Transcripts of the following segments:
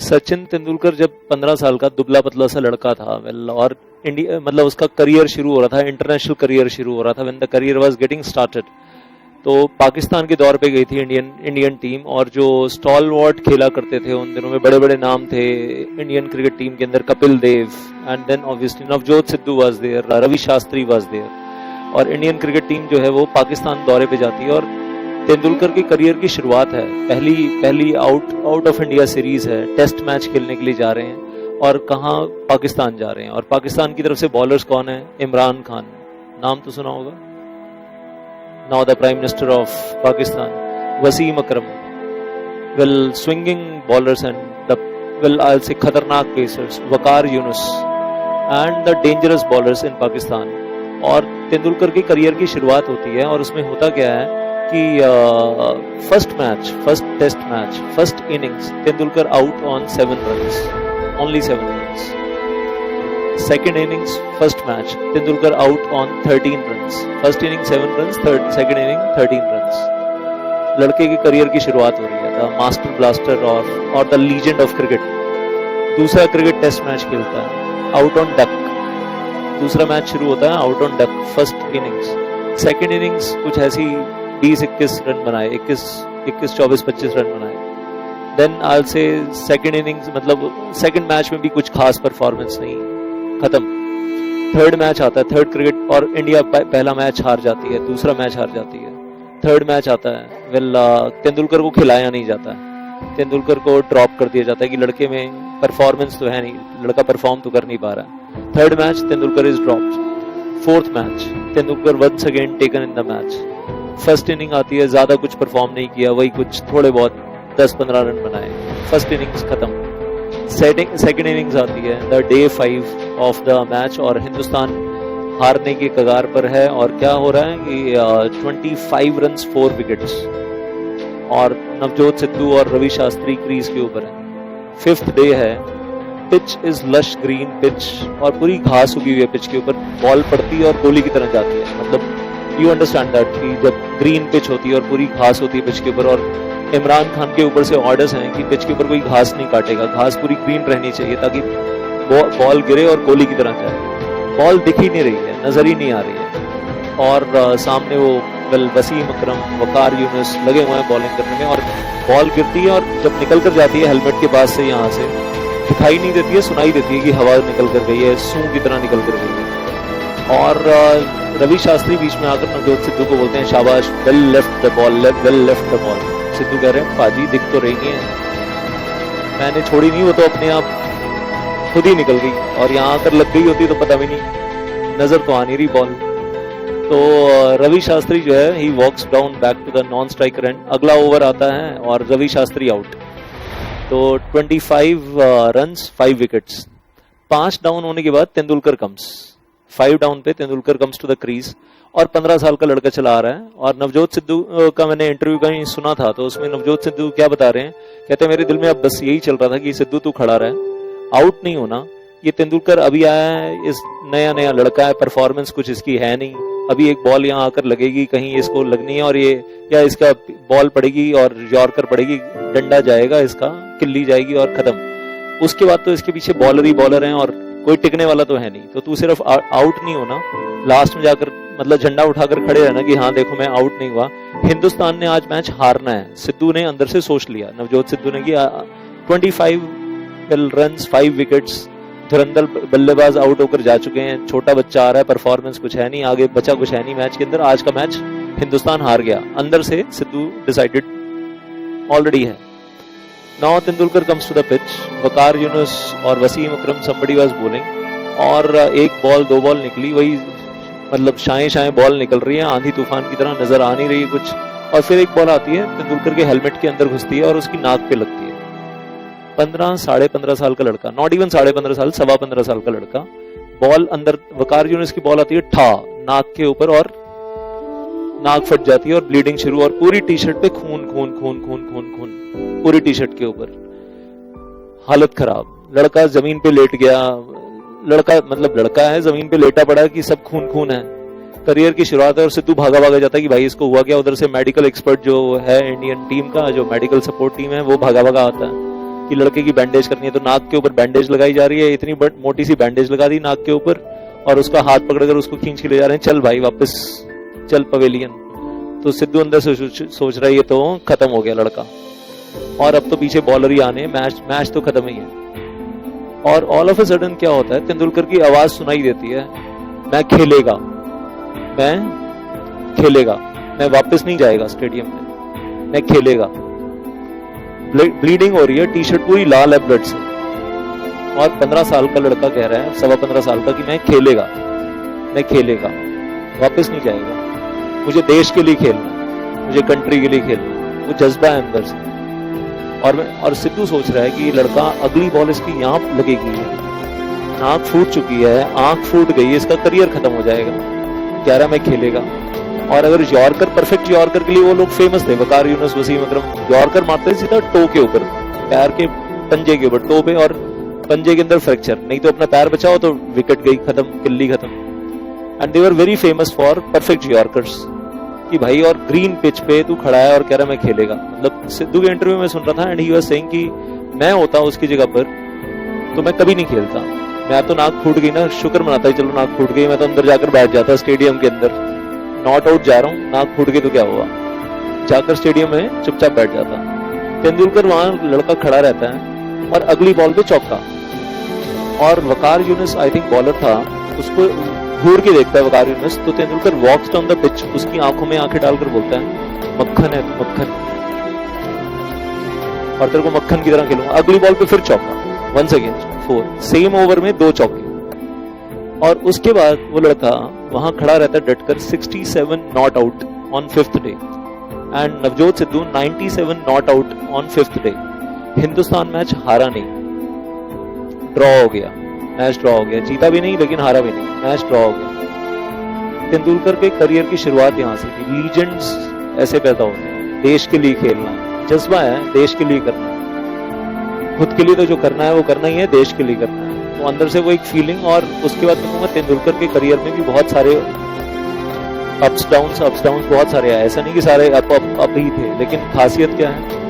सचिन तेंदुलकर जब 15 साल का दुबला पतला सा लड़का था, और इंडिया मतलब उसका करियर शुरू हो रहा था, इंटरनेशनल करियर शुरू हो रहा था, when the career was getting started, तो पाकिस्तान के दौर पे गई थी इंडियन टीम, और जो स्टॉलवर्ट खेला करते थे उन दिनों में बड़े बड़े नाम थे इंडियन क्रिकेट टीम के अंदर, Kapil Dev, and then obviously Navjot Sidhu was there, Ravi Shastri was there, और इंडियन क्रिकेट टीम जो है वो पाकिस्तान दौरे पे जाती है। और तेंदुलकर की करियर की शुरुआत है, पहली आउट ऑफ इंडिया सीरीज है, टेस्ट मैच खेलने के लिए जा रहे हैं, और कहाँ, पाकिस्तान जा रहे हैं। और पाकिस्तान की तरफ से बॉलर्स कौन है? इमरान खान, नाम तो सुना होगा, now the prime minister of Pakistan, Wasim Akram, well swinging bowlers and the I'll say खतरनाक pacers, Waqar Younis, and the dangerous bowlers in Pakistan. और तेंदुलकर की करियर की शुरुआत होती है, और उसमें होता क्या है कि first test match, first innings Tendulkar out on 7 runs, only 7 runs. Second innings first match Tendulkar out on 13 runs, first inning 7 runs, second inning 13 runs. लड़के की करियर की शुरुआत हो रही है, द मास्टर ब्लास्टर और द लीजेंड ऑफ क्रिकेट। दूसरा cricket test match खेलता है, आउट ऑन डक, दूसरा मैच शुरू होता है out on duck, first innings. Second innings कुछ ऐसी 20-21 रन बनाए, 21-24-25 रन बनाए। Then I will say second innings, मतलब सेकेंड मैच में भी कुछ खास परफॉर्मेंस नहीं, खत्म। थर्ड मैच आता है, थर्ड क्रिकेट, और इंडिया पहला मैच हार जाती है, दूसरा मैच हार जाती है। थर्ड मैच आता है, तेंदुलकर को खिलाया नहीं जाता है, तेंदुलकर को ड्रॉप कर दिया जाता है कि लड़के में परफॉर्मेंस तो है नहीं, लड़का परफॉर्म तो कर नहीं पा रहा है। Third match Tendulkar is dropped. Fourth match Tendulkar once again taken in the match. First inning आती है, ज्यादा कुछ परफॉर्म नहीं किया, वही कुछ थोड़े बहुत 10-15 रन बनाए, फर्स्ट इनिंग्स खत्म। सेकेंड इनिंग्स आती है, the day 5 of the match, और हिंदुस्तान हारने के कगार पर है। और क्या हो रहा है कि 25 रन्स 4 विकेट्स, और नवजोत सिद्धू और रवि शास्त्री क्रीज के ऊपर है। फिफ्थ डे है, pitch is lush green pitch, और पूरी घास उगी हुई है पिच के ऊपर, बॉल पड़ती है और गोली की तरह जाती है। मतलब यू अंडरस्टैंड दैट कि जब ग्रीन पिच होती है और पूरी घास होती है पिच के ऊपर, और इमरान खान के ऊपर से ऑर्डर्स हैं कि पिच के ऊपर कोई घास नहीं काटेगा, घास पूरी ग्रीन रहनी चाहिए ताकि बॉल गिरे और गोली की तरह जाए। बॉल दिख ही नहीं रही है, नजर ही नहीं आ रही है, और सामने वो वसीम अकरम, वकार यूनुस लगे हुए हैं बॉलिंग करने में, और बॉल गिरती है, और जब निकल कर जाती है हेलमेट के पास से, यहाँ से दिखाई नहीं देती है, सुनाई देती है कि हवा निकल कर गई है, सूं की तरह निकल कर गई है। और रवि शास्त्री बीच में आकर नवजोत सिद्धू को बोलते हैं, शाबाश, well left the ball, well left the ball. Sidhu कह रहे हैं, पाजी दिख तो रही है, मैंने छोड़ी नहीं, वो तो अपने आप खुद ही निकल गई, और यहाँ आकर लग गई होती तो पता भी नहीं, नजर तो आ नहीं रही बॉल। तो रवि शास्त्री जो है, he walks down back to the non striker end. अगला ओवर आता है और रवि शास्त्री आउट, तो 25 रन्स 5 विकेट्स। 5 डाउन होने के बाद तेंदुलकर कम्स, 5 डाउन पे Tendulkar comes to the crease, और 15 साल का लड़का चला आ रहा है। और नवजोत सिद्धू का मैंने इंटरव्यू कहीं सुना था, तो उसमें नवजोत सिद्धू क्या बता रहे हैं, कहते हैं मेरे दिल में अब बस यही चल रहा था कि सिद्धू तू खड़ा रहे, आउट नहीं होना। ये तेंदुलकर अभी आया है, इस नया लड़का है, परफॉर्मेंस कुछ इसकी है नहीं, अभी एक बॉल यहाँ आकर लगेगी, कहीं इसको लगनी है, और ये या इसका बॉल पड़ेगी और यॉर्कर पड़ेगी, डंडा जाएगा इसका, किल्ली जाएगी और खत्म। उसके बाद तो इसके पीछे बॉलर ही बॉलर हैं, और कोई टिकने वाला तो है नहीं। तो तू सिर्फ आउट नहीं होना, लास्ट में जाकर मतलब झंडा उठाकर खड़े रहना कि हाँ देखो मैं आउट नहीं हुआ। हिंदुस्तान ने आज मैच हारना है, सिद्धू ने अंदर से सोच लिया, नवजोत सिद्धू ने, कि 25 रन्स 5 विकेट्स, धुरंधर बल्लेबाज आउट होकर जा चुके हैं, छोटा बच्चा आ रहा है, परफॉर्मेंस कुछ है नहीं, आगे बचा कुछ है नहीं मैच के अंदर, आज का मैच हिंदुस्तान हार गया। अंदर से सिद्धू डिसाइडेड ऑलरेडी है। Now Tendulkar comes to the pitch, Waqar Younis और वसीम अकरम, somebody was bowling, और एक बॉल 2 बॉल निकली, वही मतलब शाएं बॉल निकल रही है, आंधी तूफान की तरह, नजर आ नहीं रही है कुछ। और फिर एक बॉल आती है, तेंदुलकर के हेलमेट के अंदर घुसती है और उसकी नाक पे लगती है। 15 15.5 साल का लड़का, नॉट इवन 15.5 साल, 15.25 साल का लड़का, बॉल अंदर, वकार यूनुस की बॉल आती है ठा नाक के ऊपर, और नाक फट जाती है और ब्लीडिंग शुरू, और पूरी टी शर्ट पे खून खून खून खून खून खून पूरी टी शर्ट के ऊपर, हालत खराब। लड़का जमीन पे लेट गया, लड़का है जमीन पे लेटा पड़ा कि सब खून खून है। करियर की शुरुआत है, और सिद्धू भागा जाता है कि भाई इसको हुआ क्या। उधर से मेडिकल एक्सपर्ट जो है इंडियन टीम का, जो मेडिकल सपोर्ट टीम है, वो भागा आता है। कि लड़के की बैंडेज करनी है, तो नाक के ऊपर बैंडेज लगाई जा रही है, इतनी मोटी सी बैंडेज लगा दी नाक के ऊपर, और उसका हाथ पकड़कर उसको खींच के ले जा रहे हैं, चल भाई वापस चल पवेलियन। तो सिद्धू अंदर से सोच रहा है ये तो खत्म हो गया लड़का, और अब तो पीछे बॉलर ही आने, मैच तो खत्म ही है। और ऑल ऑफ अ सडन क्या होता है, तेंदुलकर की आवाज सुनाई देती है, मैं खेलेगा, मैं वापस नहीं जाएगा स्टेडियम में, मैं खेलेगा। ब्लीडिंग हो रही है, टी शर्ट पूरी लाल है ब्लड से, और 15 साल का लड़का कह रहा है, 15.25 साल का, कि मैं खेलेगा, वापस नहीं जाएगा, मुझे देश के लिए खेलना, मुझे कंट्री के लिए खेलना, वो जज्बा है अंदर से। और सिद्धू सोच रहा है कि ये लड़का अगली बॉल इसकी यहाँ लगेगी, नाक फूट चुकी है, आंख फूट गई है, इसका करियर खत्म हो जाएगा, कह रहा मैं खेलेगा। और अगर यॉर्कर, परफेक्ट यॉर्कर के लिए वो लोग फेमस थे, वकार यूनुस, वसीम अकरम, यॉर्कर मारते थे सीधा टो के ऊपर, पैर के पंजे के ऊपर, टो पे और पंजे के अंदर फ्रैक्चर, नहीं तो अपना पैर बचाओ तो विकेट गई, खत्म, किल्ली खत्म। And they were very famous for perfect yorkers, कि भाई और ग्रीन पिच पे तू खड़ा है और कह रहा मैं खेलेगा। मतलब सिद्धू के इंटरव्यू में सुन रहा था, एंड ही वाज सेइंग कि मैं होता उसकी जगह पर तो मैं कभी नहीं खेलता, मैं तो नाक फूट गई ना, शुक्र मनाता है, चलो नाक फूट गई, मैं तो अंदर जाकर बैठ जाता स्टेडियम के अंदर, नॉट आउट जा रहा हूँ, नाक फूट गई तो क्या हुआ, जाकर स्टेडियम में चुपचाप बैठ जाता। तेंदुलकर वहां लड़का खड़ा रहता है और अगली बॉल पे चौका, और वकार यूनुस आई थिंक बॉलर था, उसको घूर के देखता है वकार यूनुस, तो तेंदुलकर वॉक्स डाउन द पिच, उसकी आंखों में आंखें डालकर बोलता है मक्खन है मक्खन, और तेरे को मक्खन की तरह खेलूंगा। अगली बॉल पे फिर चौका, वंस अगेन 4, सेम ओवर में 2 चौके, और उसके बाद वो लड़का वहां खड़ा रहता है डटकर, 67 not out on 5th day, and Navjot Sidhu 97 not out on 5th day. Hindustan match हारा नहीं, ड्रॉ हो गया, मैच ड्रॉ हो गया, जीता भी नहीं लेकिन हारा भी नहीं, मैच ड्रॉ हो गया। तेंदुलकर के करियर की शुरुआत यहां से थी। लीजेंड्स ऐसे पैदा होते हैं, देश के लिए खेलना, जज्बा है, देश के लिए करना है, खुद के लिए तो जो करना है वो करना ही है, देश के लिए करना है, तो अंदर से वो एक फीलिंग। और उसके बाद मैं कहूँगा तेंदुलकर के करियर में भी बहुत सारे अप्स डाउन्स बहुत सारे आए, ऐसा नहीं कि सारे अप ही थे, लेकिन खासियत क्या है,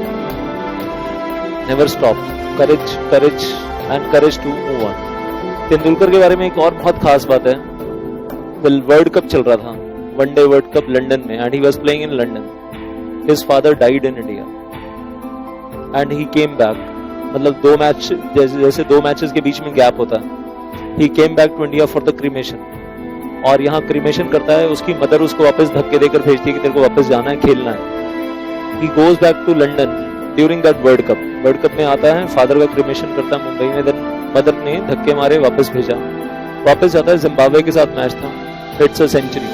never stop, courage and courage to move on. Tendulkar के बारे में एक और बहुत खास बात है, वर्ल्ड कप चल रहा था, वनडे वर्ल्ड कप लंदन में, and he was playing in London, his father died in India and he came back, मतलब 2 मैच, जैसे 2 मैचेस के बीच में गैप होता है, he came back to India for the cremation, और यहाँ क्रीमेशन करता है, उसकी मदर उसको वापस धक्के देकर भेजती है कि तेरे को वापस जाना है, खेलना है। He goes back to London during that world cup में आता है, फादर का क्रीमेशन करता है मुंबई में, देन मदर ने धक्के मारे, वापस भेजा, वापस जाता है, जिम्बाब्वे के साथ मैच था, hits a century,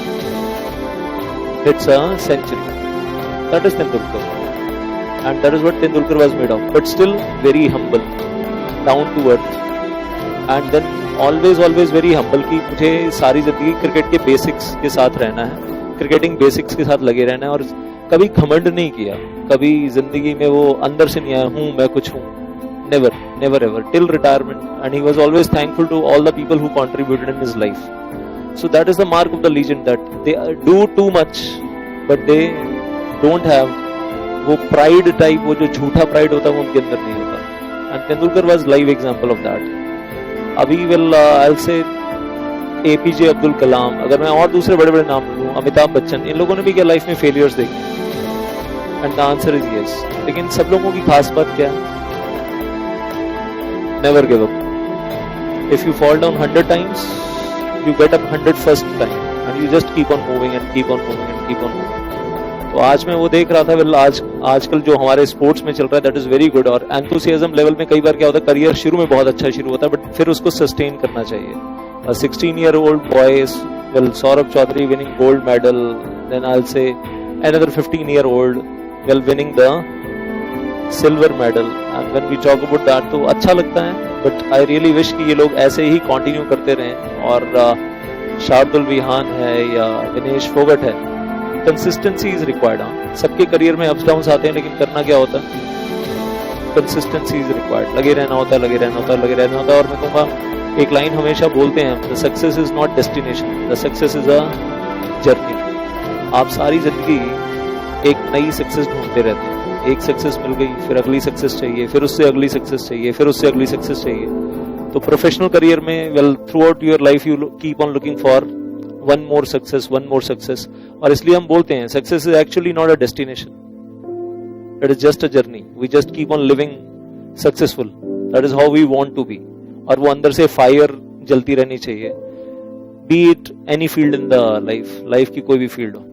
that is Tendulkar, and that is what Tendulkar was made of, but still very humble, down to earth, and then always very humble, कि मुझे सारी जिंदगी क्रिकेट के बेसिक्स के साथ रहना है, क्रिकेटिंग बेसिक्स के साथ लगे रहना है, और कभी घमंड नहीं किया, कभी जिंदगी में वो अंदर से नहीं आया हूँ मैं कुछ हूँ, never ever till retirement, and he was always thankful to all the people who contributed in his life. So that is the mark of the legend, that they do too much but they don't have वो pride type, वो जो झूठा pride होता है वो उनके अंदर नहीं होता, and Tendulkar was live example of that. अभी will I will say APJ Abdul Kalam, अगर मैं और दूसरे बड़े बड़े नाम लूं, अमिताभ बच्चन, इन लोगों ने भी क्या लाइफ में फेलियर्स देखे, and the answer is yes. लेकिन सब लोगों की खास बात क्या है, never give up, if you fall down 100 times you get up 101st time and you just keep on moving and keep on moving and keep on moving. तो आज मैं वो देख रहा था, वेल आजकल जो हमारे स्पोर्ट्स में चल रहा है दैट इज वेरी गुड, और एंथुसियाज्म लेवल में कई बार क्या होता है, करियर शुरू में बहुत अच्छा शुरू होता है बट फिर उसको सस्टेन करना चाहिए। 16-year-old boy, well, Saurabh Chaudhary winning gold medal, then I'll say another 15-year-old well winning the silver medal, and when we talk about that तो अच्छा लगता है, but I really wish कि ये लोग ऐसे ही कंटिन्यू करते रहें। और शार्दुल विहान है या विनेश फोगट है, कंसिस्टेंसी इज रिक्वायर्ड। हाँ, सबके करियर में अप्स डाउन्स आते हैं, लेकिन करना क्या होता है, कंसिस्टेंसी इज रिक्वायर्ड, लगे रहना होता है, लगे रहना होता है। और मैं कहूँगा एक लाइन हमेशा बोलते हैं, the success is not destination, the success is a journey. आप सारी जिंदगी एक नई सक्सेस ढूंढते रहते हैं, एक सक्सेस मिल गई, फिर अगली सक्सेस चाहिए, फिर उससे अगली सक्सेस चाहिए, फिर उससे अगली सक्सेस चाहिए। तो प्रोफेशनल करियर में well throughout your life you keep on looking for one more success. और इसलिए हम बोलते हैं success is actually not a destination, it is just a journey. We just keep on living successful, that is how we want to be. और वो अंदर से fire जलती रहनी चाहिए, be it any field in the life की कोई भी फील्ड हो।